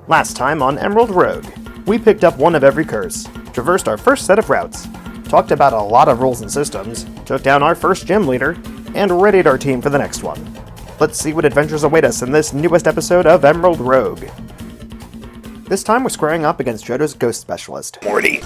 Last time on Emeraldrogue, we picked up one of every curse, traversed our first set of routes, talked about a lot of rules and systems, took down our first gym leader, and readied our team for the next one. Let's see what adventures await us in this newest episode of Emeraldrogue. This time we're squaring up against Johto's Ghost Specialist, Morty.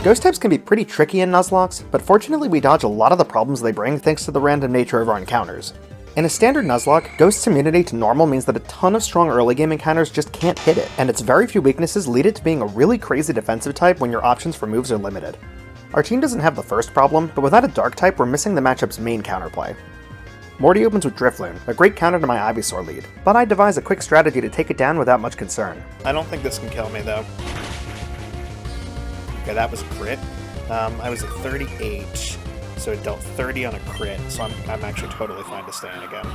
Ghost types can be pretty tricky in Nuzlocks, but fortunately we dodge a lot of the problems they bring thanks to the random nature of our encounters. In a standard Nuzlocke, Ghost's immunity to normal means that a ton of strong early game encounters just can't hit it, and its very few weaknesses lead it to being a really crazy defensive type when your options for moves are limited. Our team doesn't have the first problem, but without a dark type we're missing the matchup's main counterplay. Morty opens with Drifloon, a great counter to my Ivysaur lead, but I devise a quick strategy to take it down without much concern. I don't think this can kill me though. Okay, that was a crit. I was at 38, so it dealt 30 on a crit, so I'm actually totally fine to stay in again.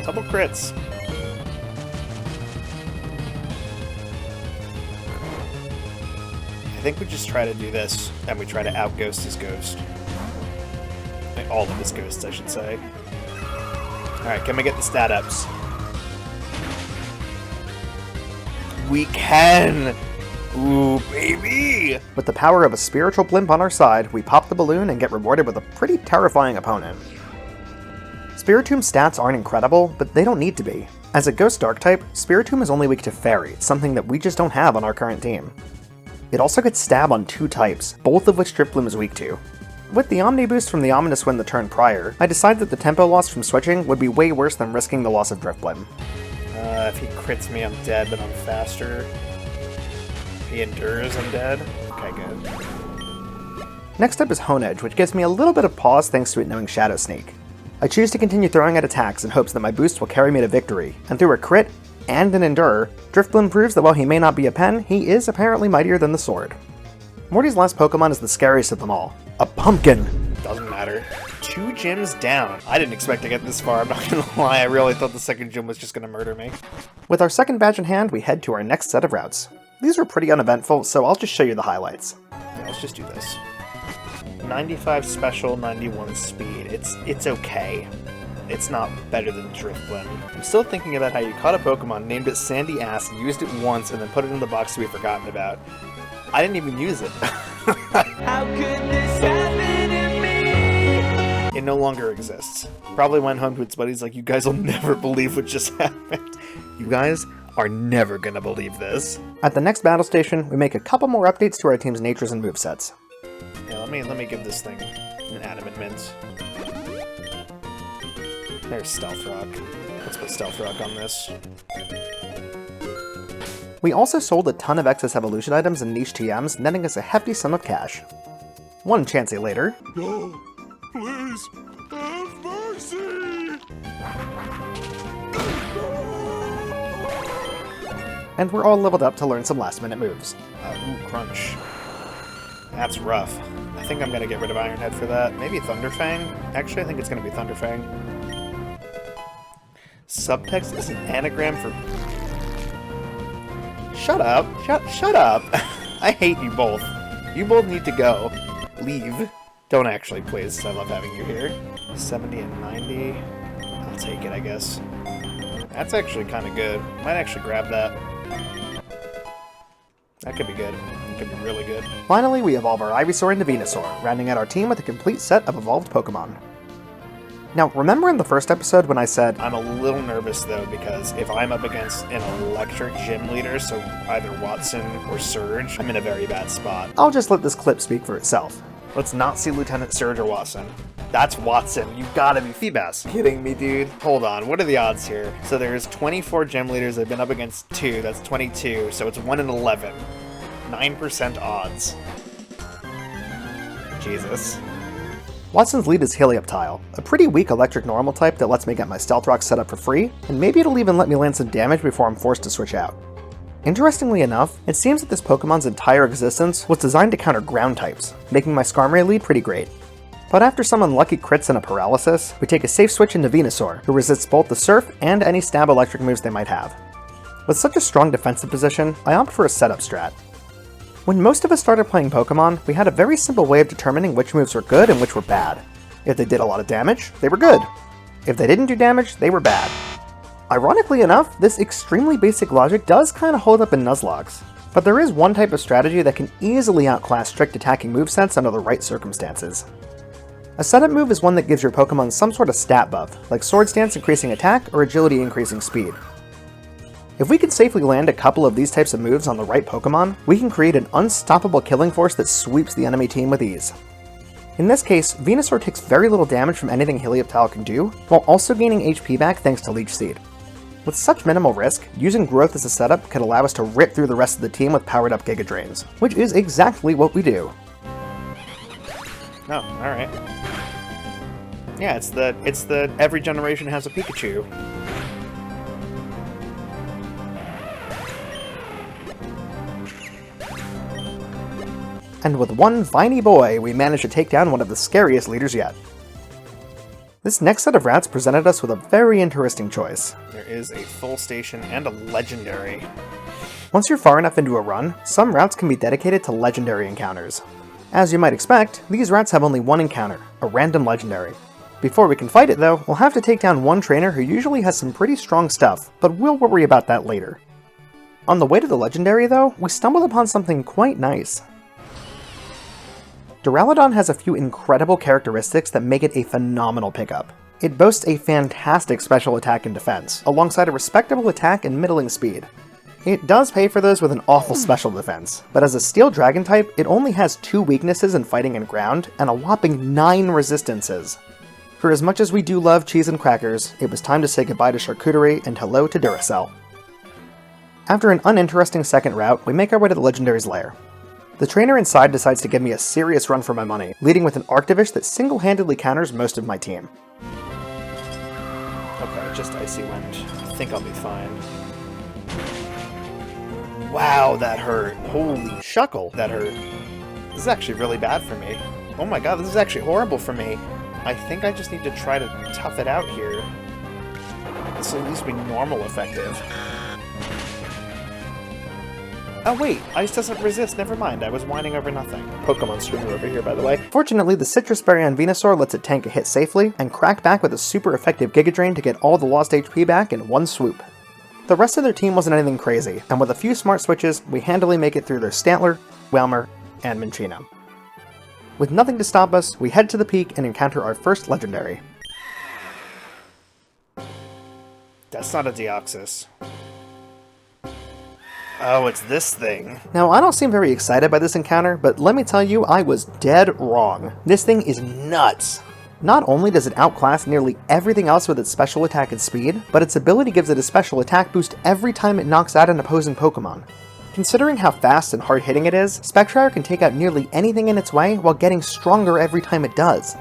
Double crits. I think we just try to do this, and we try to outghost his ghost. Like, all of his ghosts, I should say. Alright, can we get the stat ups? We can! Ooh, baby! With the power of a spiritual blimp on our side, we pop the balloon and get rewarded with a pretty terrifying opponent. Spiritom's stats aren't incredible, but they don't need to be. As a Ghost Dark type, Spiritomb is only weak to Fairy, something that we just don't have on our current team. It also gets Stab on 2 types, both of which Drifloon is weak to. With the Omni boost from the Ominous Wind the turn prior, I decided that the tempo loss from switching would be way worse than risking the loss of Drifloon. If he crits me, I'm dead, but I'm faster. If he endures, I'm dead. Okay, good. Next up is Honedge, which gives me a little bit of pause thanks to it knowing Shadow Sneak. I choose to continue throwing at attacks in hopes that my boost will carry me to victory, and through a crit and an endure, Drifloon proves that while he may not be a pen, he is apparently mightier than the sword. Morty's last Pokemon is the scariest of them all, a pumpkin! Doesn't matter. 2 gyms down. I didn't expect to get this far, I'm not gonna lie, I really thought the second gym was just gonna murder me. With our second badge in hand, we head to our next set of routes. These were pretty uneventful, so I'll just show you the highlights. Yeah, let's just do this. 95 special, 91 speed. It's okay. It's not better than Drifloon. I'm still thinking about how you caught a Pokemon, named it Sandy Ass, used it once, and then put it in the box to be forgotten about. I didn't even use it. How could this happen to me? It no longer exists. Probably went home to its buddies like, you guys will never believe what just happened. You guys are never gonna believe this. At the next battle station, we make a couple more updates to our team's natures and movesets. Yeah, let me give this thing an adamant mint. There's Stealth Rock. Let's put Stealth Rock on this. We also sold a ton of excess evolution items and niche TMs, netting us a hefty sum of cash. One Chansey later. No, please, have mercy! And we're all leveled up to learn some last minute moves. Ooh, Crunch. That's rough. I think I'm gonna get rid of Iron Head for that. Maybe Thunderfang? Actually, I think it's gonna be Thunderfang. Subtext is an anagram for... Shut up! Shut up! I hate you both. You both need to go. Leave. Don't actually, please. I love having you here. 70 and 90. I'll take it, I guess. That's actually kind of good. Might actually grab that. That could be good. It could be really good. Finally, we evolve our Ivysaur into Venusaur, rounding out our team with a complete set of evolved Pokemon. Now, remember in the first episode when I said, I'm a little nervous though, because if I'm up against an electric gym leader, so either Watson or Surge, I'm in a very bad spot. I'll just let this clip speak for itself. Let's not see Lieutenant Surge or Watson. That's Watson. You gotta be Feebas. Kidding me, dude. Hold on. What are the odds here? So there's 24 gym leaders. I've been up against 2. That's 22. So it's 1 in 11. 9% odds. Jesus. Watson's lead is Helioptile, a pretty weak electric normal type that lets me get my Stealth Rock set up for free, and maybe it'll even let me land some damage before I'm forced to switch out. Interestingly enough, it seems that this Pokemon's entire existence was designed to counter ground types, making my Skarmory lead pretty great. But after some unlucky crits and a paralysis, we take a safe switch into Venusaur, who resists both the Surf and any stab electric moves they might have. With such a strong defensive position, I opt for a setup strat. When most of us started playing Pokemon, we had a very simple way of determining which moves were good and which were bad. If they did a lot of damage, they were good. If they didn't do damage, they were bad. Ironically enough, this extremely basic logic does kinda hold up in Nuzlocks. But there is one type of strategy that can easily outclass strict attacking movesets under the right circumstances. A setup move is one that gives your Pokemon some sort of stat buff, like Sword Stance increasing attack or Agility increasing speed. If we can safely land a couple of these types of moves on the right Pokemon, we can create an unstoppable killing force that sweeps the enemy team with ease. In this case, Venusaur takes very little damage from anything Helioptile can do, while also gaining HP back thanks to Leech Seed. With such minimal risk, using Growth as a setup could allow us to rip through the rest of the team with powered up Giga Drains, which is exactly what we do. Oh, alright. Yeah, it's the every generation has a Pikachu. And with one Viney boy, we managed to take down one of the scariest leaders yet. This next set of routes presented us with a very interesting choice. There is a full station and a legendary. Once you're far enough into a run, some routes can be dedicated to legendary encounters. As you might expect, these routes have only one encounter, a random legendary. Before we can fight it though, we'll have to take down one trainer who usually has some pretty strong stuff, but we'll worry about that later. On the way to the legendary though, we stumbled upon something quite nice. Duraludon has a few incredible characteristics that make it a phenomenal pickup. It boasts a fantastic special attack and defense, alongside a respectable attack and middling speed. It does pay for those with an awful special defense, but as a Steel Dragon type, it only has 2 weaknesses in fighting and ground, and a whopping 9 resistances. For as much as we do love cheese and crackers, it was time to say goodbye to charcuterie and hello to Duracell. After an uninteresting second route, we make our way to the legendary's lair. The trainer inside decides to give me a serious run for my money, leading with an Arctivish that single-handedly counters most of my team. Okay, just Icy Wind. I think I'll be fine. Wow, that hurt. Holy shuckle, that hurt. This is actually really bad for me. Oh my god, this is actually horrible for me. I think I just need to try to tough it out here. This will at least be normal effective. Oh wait, ice doesn't resist, never mind, I was whining over nothing. Pokemonstreamer over here, by the way. Fortunately, the Citrus Berry on Venusaur lets it tank a hit safely, and crack back with a super effective Giga Drain to get all the lost HP back in one swoop. The rest of their team wasn't anything crazy, and with a few smart switches, we handily make it through their Stantler, Whelmer, and Minccino. With nothing to stop us, we head to the peak and encounter our first legendary. That's not a Deoxys. Oh, it's this thing. Now, I don't seem very excited by this encounter, but let me tell you, I was dead wrong. This thing is nuts. Not only does it outclass nearly everything else with its special attack and speed, but its ability gives it a special attack boost every time it knocks out an opposing Pokemon. Considering how fast and hard-hitting it is, Spectrier can take out nearly anything in its way while getting stronger every time it does.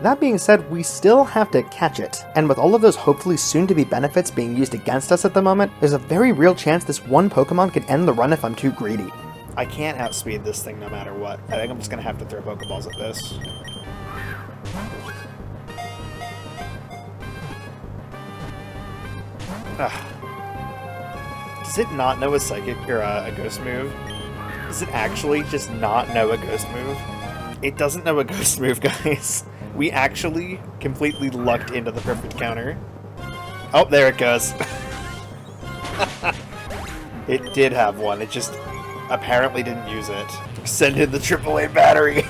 That being said, we still have to catch it, and with all of those hopefully soon-to-be benefits being used against us at the moment, there's a very real chance this one Pokemon could end the run if I'm too greedy. I can't outspeed this thing no matter what. I think I'm just gonna have to throw Pokeballs at this. Ugh. Does it not know a Psychic or a Ghost move? Does it actually just not know a Ghost move? It doesn't know a Ghost move, guys. We actually completely lucked into the perfect counter. Oh, there it goes. It did have one. It just apparently didn't use it. Send in the AAA battery.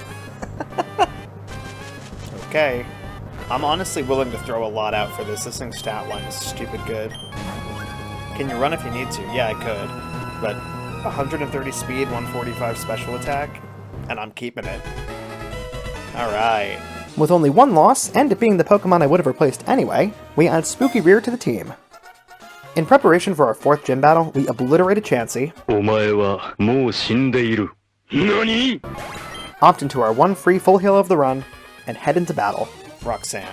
Okay. I'm honestly willing to throw a lot out for this. This thing's stat line is stupid good. Can you run if you need to? Yeah, I could. But 130 speed, 145 special attack, and I'm keeping it. Alright. With only one loss, and it being the Pokemon I would have replaced anyway, we add Spooky Rear to the team. In preparation for our 4th gym battle, we obliterated Chansey, opt into our one free full heal of the run, and head into battle. Roxanne.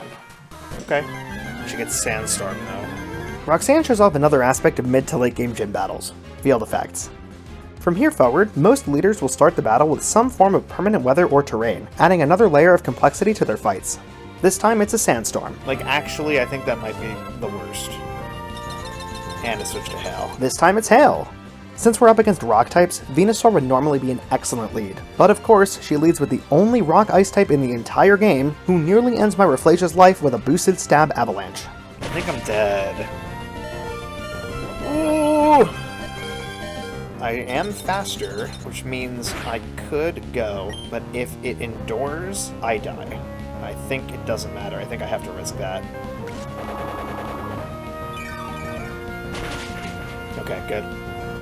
Okay. She gets Sandstorm, though. Roxanne shows off another aspect of mid to late game gym battles, field effects. From here forward, most leaders will start the battle with some form of permanent weather or terrain, adding another layer of complexity to their fights. This time it's a sandstorm. Like, actually, I think that might be the worst. And a switch to Hail. This time it's hail. Since we're up against rock types, Venusaur would normally be an excellent lead. But of course, she leads with the only rock ice type in the entire game, who nearly ends my Raflasia's life with a boosted stab avalanche. I think I'm dead. Ooh! I am faster, which means I could go, but if it endures, I die. I think it doesn't matter. I think I have to risk that. Okay, good.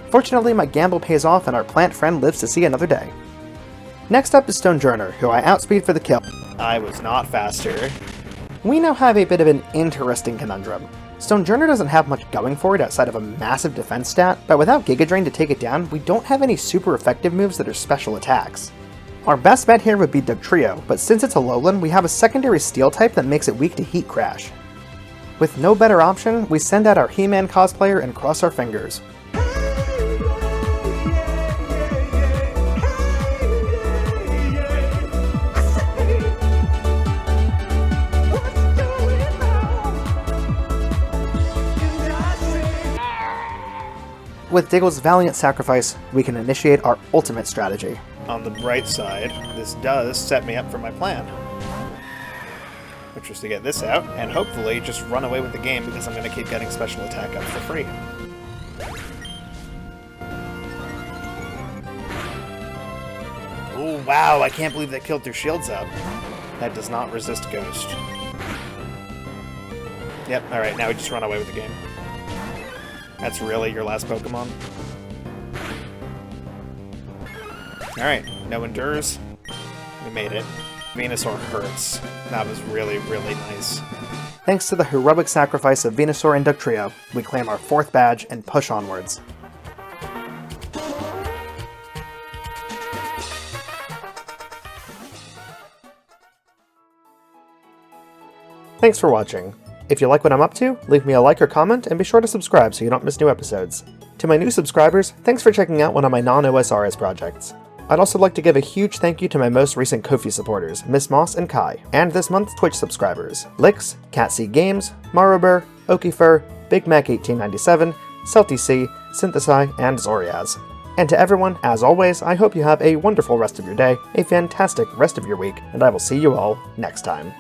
Fortunately, my gamble pays off and our plant friend lives to see another day. Next up is Stonejourner, who I outspeed for the kill. I was not faster. We now have a bit of an interesting conundrum. Stonejourner doesn't have much going for it outside of a massive defense stat, but without Giga Drain to take it down, we don't have any super effective moves that are special attacks. Our best bet here would be Dugtrio, but since it's a Alolan, we have a secondary Steel type that makes it weak to Heat Crash. With no better option, we send out our He-Man cosplayer and cross our fingers. With Diggle's valiant sacrifice, we can initiate our ultimate strategy. On the bright side, this does set me up for my plan. Which is to get this out, and hopefully just run away with the game because I'm going to keep getting special attack up for free. Oh wow, I can't believe that killed their shields up. That does not resist Ghost. Yep, alright, now we just run away with the game. That's really your last Pokemon? Alright, no endures. We made it. Venusaur hurts. That was really, really nice. Thanks to the heroic sacrifice of Venusaur and Dugtrio, we claim our 4th badge and push onwards. Thanks for watching. If you like what I'm up to, leave me a like or comment, and be sure to subscribe so you don't miss new episodes. To my new subscribers, thanks for checking out one of my non-OSRS projects. I'd also like to give a huge thank you to my most recent Ko-fi supporters, Miss Moss and Kai, and this month's Twitch subscribers, Lix, Catseed Games, Marobur, Okifur, Big Mac 1897, Celty C, Synthesai, and Zoriaz. And to everyone, as always, I hope you have a wonderful rest of your day, a fantastic rest of your week, and I will see you all next time.